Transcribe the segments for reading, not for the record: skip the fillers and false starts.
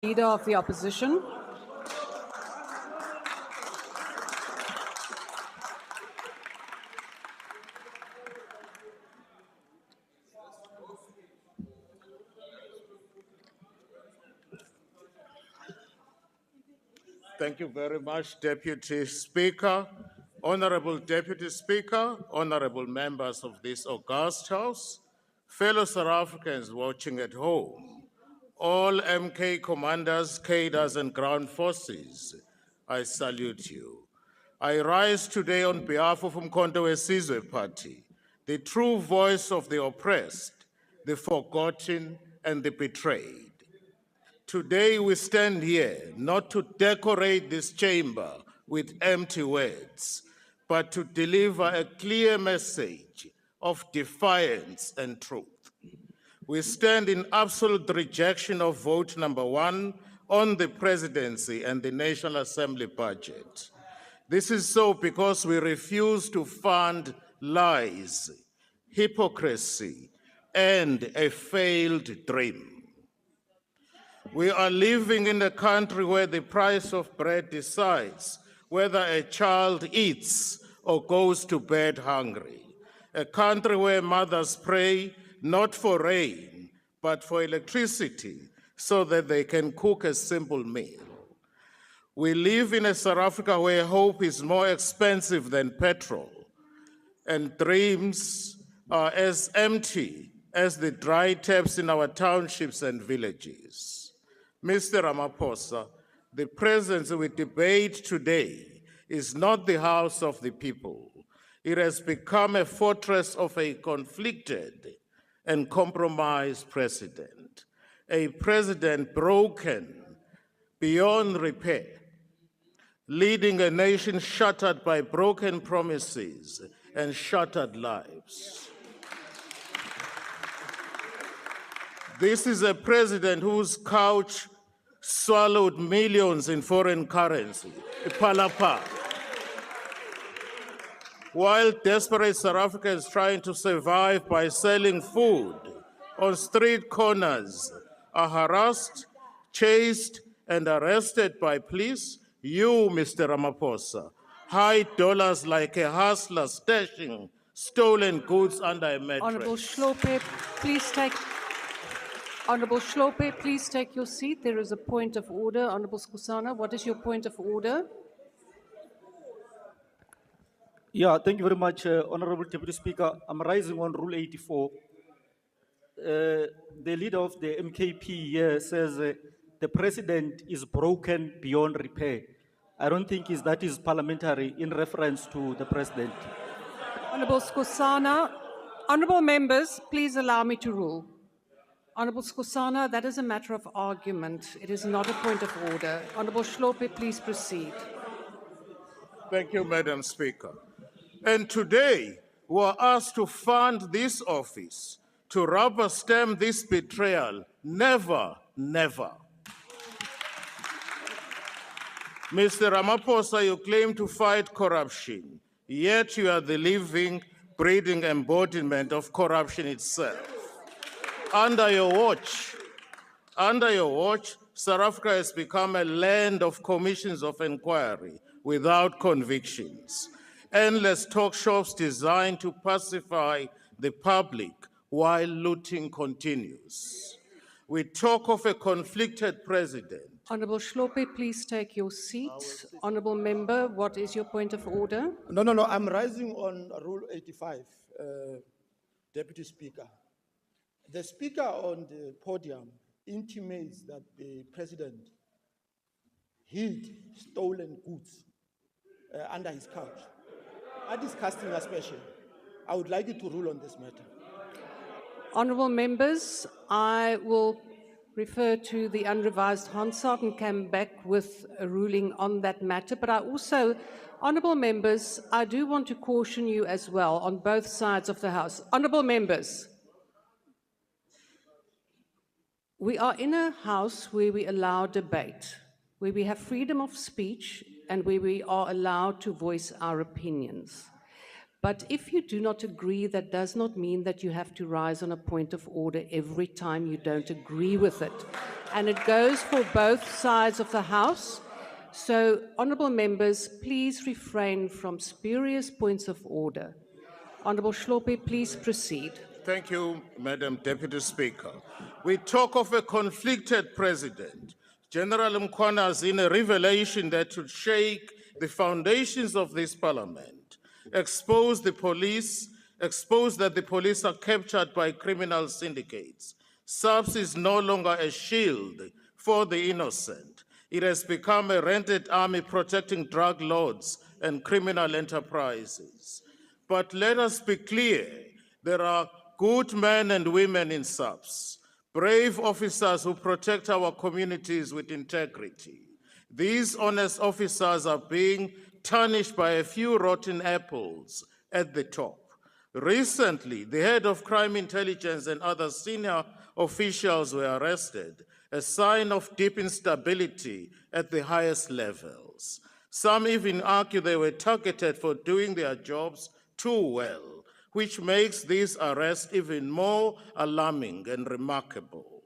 Leader of the Opposition. Thank you very much, Deputy Speaker. Honorable Deputy Speaker, honorable members of this august House, fellow South Africans watching at home, all MK commanders, cadres, and ground forces, I salute you. I rise today on behalf of Umkhonto weSizwe Party, the true voice of the oppressed, the forgotten, and the betrayed. Today we stand here not to decorate this chamber with empty words, but to deliver a clear message of defiance and truth. We stand in absolute rejection of vote number 1 on the presidency and the National Assembly budget. This is so because we refuse to fund lies, hypocrisy, and a failed dream. We are living in a country where the price of bread decides whether a child eats or goes to bed hungry. A country where mothers pray not for rain, but for electricity so that they can cook a simple meal. We live in a South Africa where hope is more expensive than petrol, and dreams are as empty as the dry taps in our townships and villages. Mr. Rhamaphosa, the presidency we debate today is not the house of the people. It has become a fortress of a conflicted and compromised president, a president broken beyond repair, leading a nation shattered by broken promises and shattered lives. This is a president whose couch swallowed millions in foreign currency, palapa. While desperate South Africans trying to survive by selling food on street corners are harassed, chased, and arrested by police, you, Mr. Rhamaphosa, hide dollars like a hustler stashing stolen goods under a mattress. Honourable Hlophe, please take your seat. There is a point of order. Honourable Skhosana, what is your point of order? Yeah, thank you very much, Honorable Deputy Speaker. I'm rising on Rule 84. The leader of the MKP here says the president is broken beyond repair. I don't think that is parliamentary in reference to the president. Honourable Skhosana, honourable members, please allow me to rule. Honourable Skhosana, that is a matter of argument. It is not a point of order. Honourable Hlophe, please proceed. Thank you, Madam Speaker. And today, we are asked to fund this office, to rubber stamp this betrayal. Never, never. Mr. Rhamaphosa, you claim to fight corruption, yet you are the living, breathing embodiment of corruption itself. Under your watch, South Africa has become a land of commissions of inquiry without convictions. Endless talk shops designed to pacify the public while looting continues. We talk of a conflicted president. Honourable Hlophe, please take your seat. Honourable member, what is your point of order? No, I'm rising on Rule 85, Deputy Speaker. The speaker on the podium intimates that the president hid stolen goods under his couch. Are discussing a special. I would like you to rule on this matter. Honourable members, I will refer to the unrevised Hansard and come back with a ruling on that matter. But I also, honourable members, I do want to caution you as well on both sides of the House. Honourable members, we are in a House where we allow debate, where we have freedom of speech and where we are allowed to voice our opinions. But if you do not agree, that does not mean that you have to rise on a point of order every time you don't agree with it. And it goes for both sides of the House. So, honourable members, please refrain from spurious points of order. Honourable Shlope, please proceed. Thank you, Madam Deputy Speaker. We talk of a conflicted president. General Mkhwana is in a revelation that should shake the foundations of this parliament, expose the police, expose that the police are captured by criminal syndicates. SAPS is no longer a shield for the innocent. It has become a rented army protecting drug lords and criminal enterprises. But let us be clear, there are good men and women in SAPS, brave officers who protect our communities with integrity. These honest officers are being tarnished by a few rotten apples at the top. Recently, the head of crime intelligence and other senior officials were arrested, a sign of deep instability at the highest levels. Some even argue they were targeted for doing their jobs too well, which makes this arrest even more alarming and remarkable.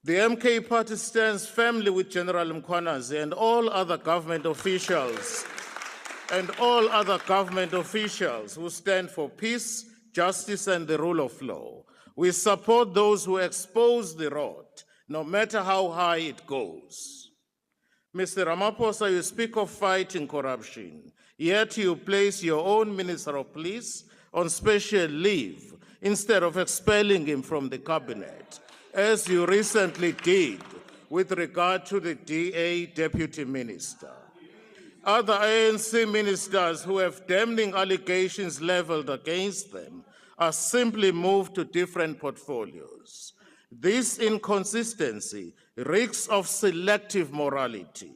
The MK party stands firmly with General Mkhwanazi and all other government officials who stand for peace, justice, and the rule of law. We support those who expose the rot, no matter how high it goes. Mr. Rhamaphosa, you speak of fighting corruption, yet you place your own Minister of Police on special leave instead of expelling him from the cabinet, as you recently did with regard to the DA Deputy Minister. Other ANC ministers who have damning allegations leveled against them are simply moved to different portfolios. This inconsistency reeks of selective morality.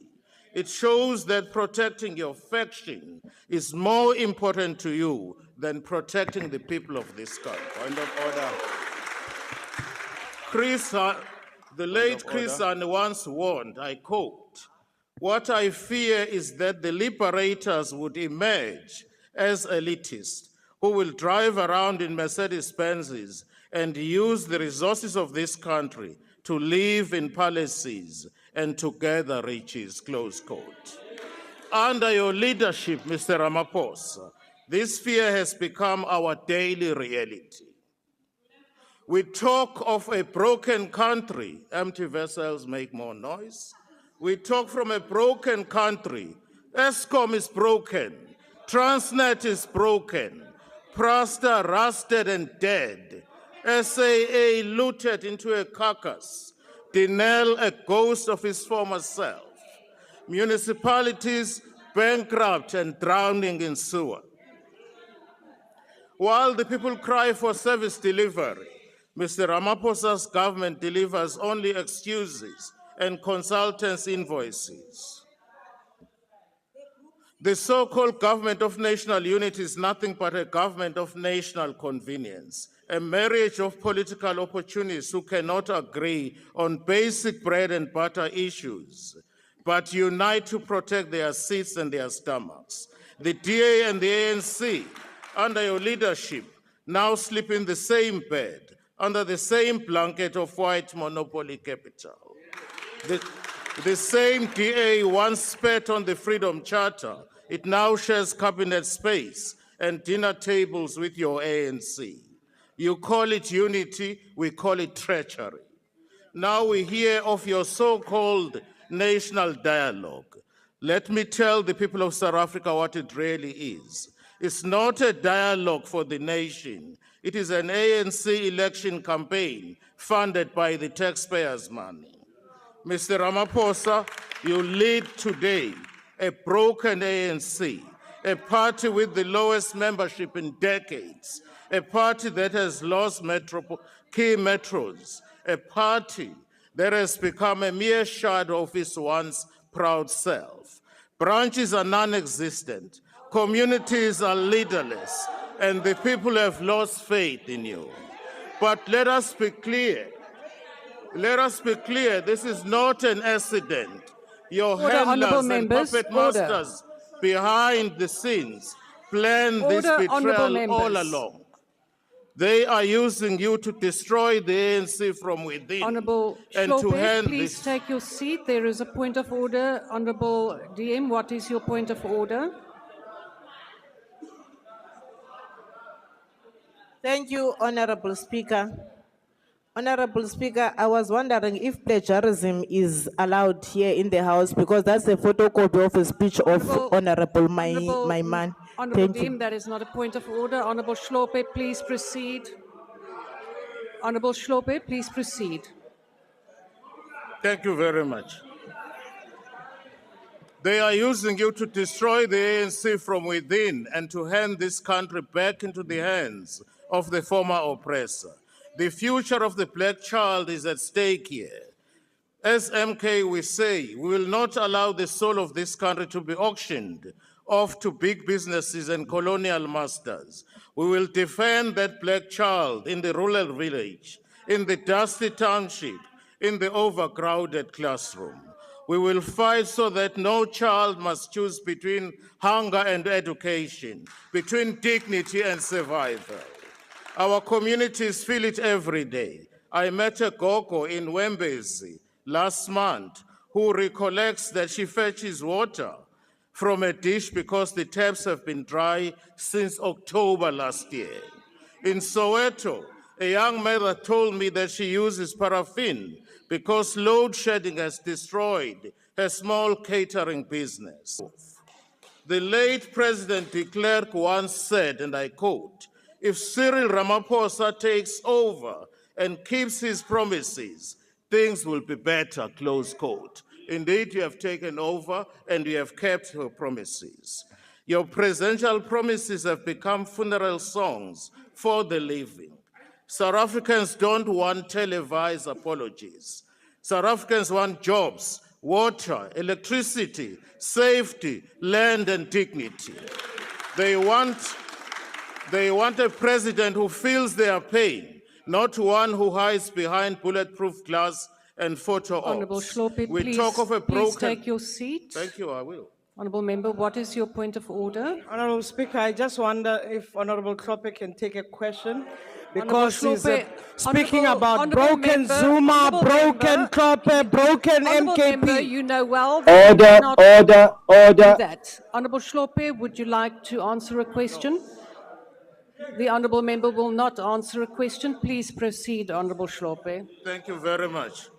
It shows that protecting your faction is more important to you than protecting the people of this country. Point of order. The late Chris Hani once warned, I quote, "What I fear is that the liberators would emerge as elitists who will drive around in Mercedes-Benzes and use the resources of this country to live in palaces and to gather riches," close quote. Under your leadership, Mr. Rhamaphosa, this fear has become our daily reality. We talk of a broken country. Empty vessels make more noise. We talk from a broken country. ESCOM is broken. Transnet is broken. Prasta rusted and dead. SAA looted into a carcass. Denel a ghost of his former self. Municipalities bankrupt and drowning in sewer. While the people cry for service delivery, Mr. Ramaphosa's government delivers only excuses and consultants' invoices. The so-called government of national unity is nothing but a government of national convenience, a marriage of political opportunists who cannot agree on basic bread and butter issues, but unite to protect their seats and their stomachs. The DA and the ANC, under your leadership, now sleep in the same bed, under the same blanket of white monopoly capital. The same DA once spat on the Freedom Charter. It now shares cabinet space and dinner tables with your ANC. You call it unity, we call it treachery. Now we hear of your so-called national dialogue. Let me tell the people of South Africa what it really is. It's not a dialogue for the nation. It is an ANC election campaign funded by the taxpayers' money. Mr. Rhamaphosa, you lead today a broken ANC, a party with the lowest membership in decades, a party that has lost key metros, a party that has become a mere shadow of its once proud self. Branches are non-existent, communities are leaderless, and the people have lost faith in you. But let us be clear. Let us be clear, this is not an accident. Your Order, honourable handlers and members, puppet order. masters behind the scenes planned this Order, honourable betrayal all members. along. They are using you to destroy the ANC from within Honourable and to Shlope, hand please this. take your seat. There is a point of order. Honourable DM, what is your point of order? Thank you, Honorable Speaker. Honorable Speaker, I was wondering if plagiarism is allowed here in the House because that's a photocopy of a speech of Honorable my man. Honourable Thank DM, you. that is not a point of order. Honourable Shlope, please proceed. Honourable Shlope, please proceed. Thank you very much. They are using you to destroy the ANC from within and to hand this country back into the hands of the former oppressor. The future of the black child is at stake here. As MK, we say, we will not allow the soul of this country to be auctioned off to big businesses and colonial masters. We will defend that black child in the rural village, in the dusty township, in the overcrowded classroom. We will fight so that no child must choose between hunger and education, between dignity and survival. Our communities feel it every day. I met a gogo in Wembezi last month who recollects that she fetches water from a dish because the taps have been dry since October last year. In Soweto, a young mother told me that she uses paraffin because load shedding has destroyed her small catering business. The late President de Klerk once said, and I quote, "If Cyril Rhamaphosa takes over and keeps his promises, things will be better," close quote. Indeed, you have taken over and you have kept your promises. Your presidential promises have become funeral songs for the living. South Africans don't want televised apologies. South Africans want jobs, water, electricity, safety, land, and dignity. They want a president who feels their pain, not one who hides behind bulletproof glass and photo Honourable ops. Shlope, We please, talk of a please broken... take your seat. Thank you, I will. Honourable member, what is your point of order? Honorable Speaker, I just wonder if Honorable Kloppe can take a question Honourable because he's Shlope, speaking honourable- about honourable broken member, Zuma, honourable broken member, Kloppe, broken Honourable member, MKP. you know well that you Order, cannot order, do order. that. Honourable Shlope, would you like to answer a question? The honourable member will not answer a question. Please proceed, Honourable Shlope. Thank you very much.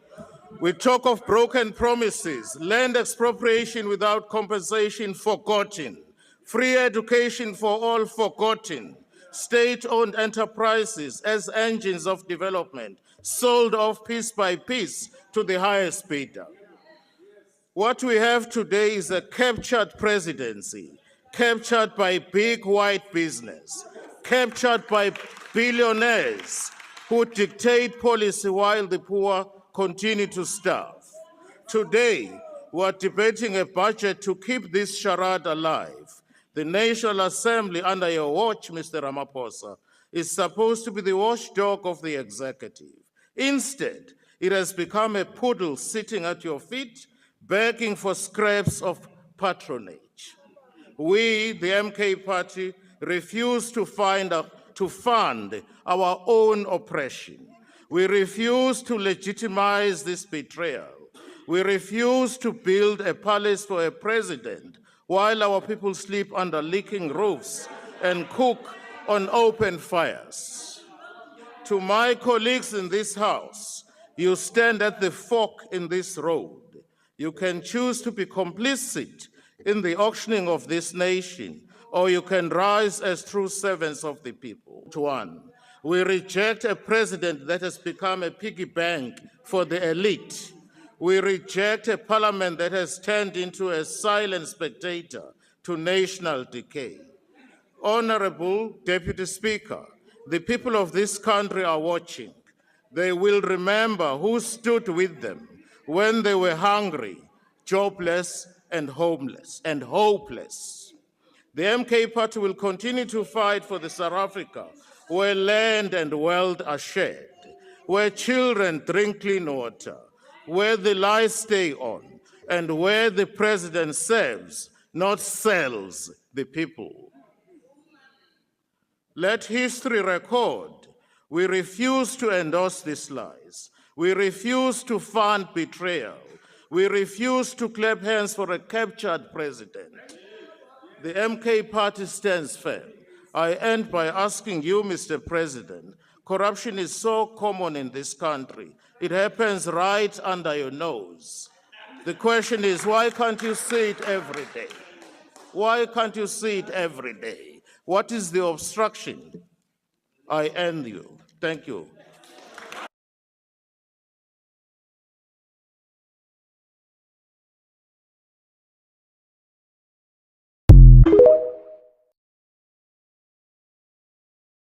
We talk of broken promises, land expropriation without compensation forgotten, free education for all forgotten, state-owned enterprises as engines of development sold off piece by piece to the highest bidder. What we have today is a captured presidency, captured by big white business, captured by billionaires who dictate policy while the poor continue to starve. Today, we're debating a budget to keep this charade alive. The National Assembly, under your watch, Mr. Rhamaphosa, is supposed to be the watchdog of the executive. Instead, it has become a poodle sitting at your feet, begging for scraps of patronage. We, the MK Party, refuse to fund our own oppression. We refuse to legitimize this betrayal. We refuse to build a palace for a president while our people sleep under leaking roofs and cook on open fires. To my colleagues in this House, you stand at the fork in this road. You can choose to be complicit in the auctioning of this nation, or you can rise as true servants of the people. One, we reject a president that has become a piggy bank for the elite. We reject a parliament that has turned into a silent spectator to national decay. Honorable Deputy Speaker, the people of this country are watching. They will remember who stood with them when they were hungry, jobless, and homeless and hopeless. The MK Party will continue to fight for the South Africa where land and wealth are shared, where children drink clean water, where the lights stay on, and where the president serves, not sells, the people. Let history record we refuse to endorse these lies. We refuse to fund betrayal. We refuse to clap hands for a captured president. The MK party stands firm. I end by asking you, Mr. President, corruption is so common in this country. It happens right under your nose. The question is, why can't you see it every day? Why can't you see it every day? What is the obstruction? I end you. Thank you.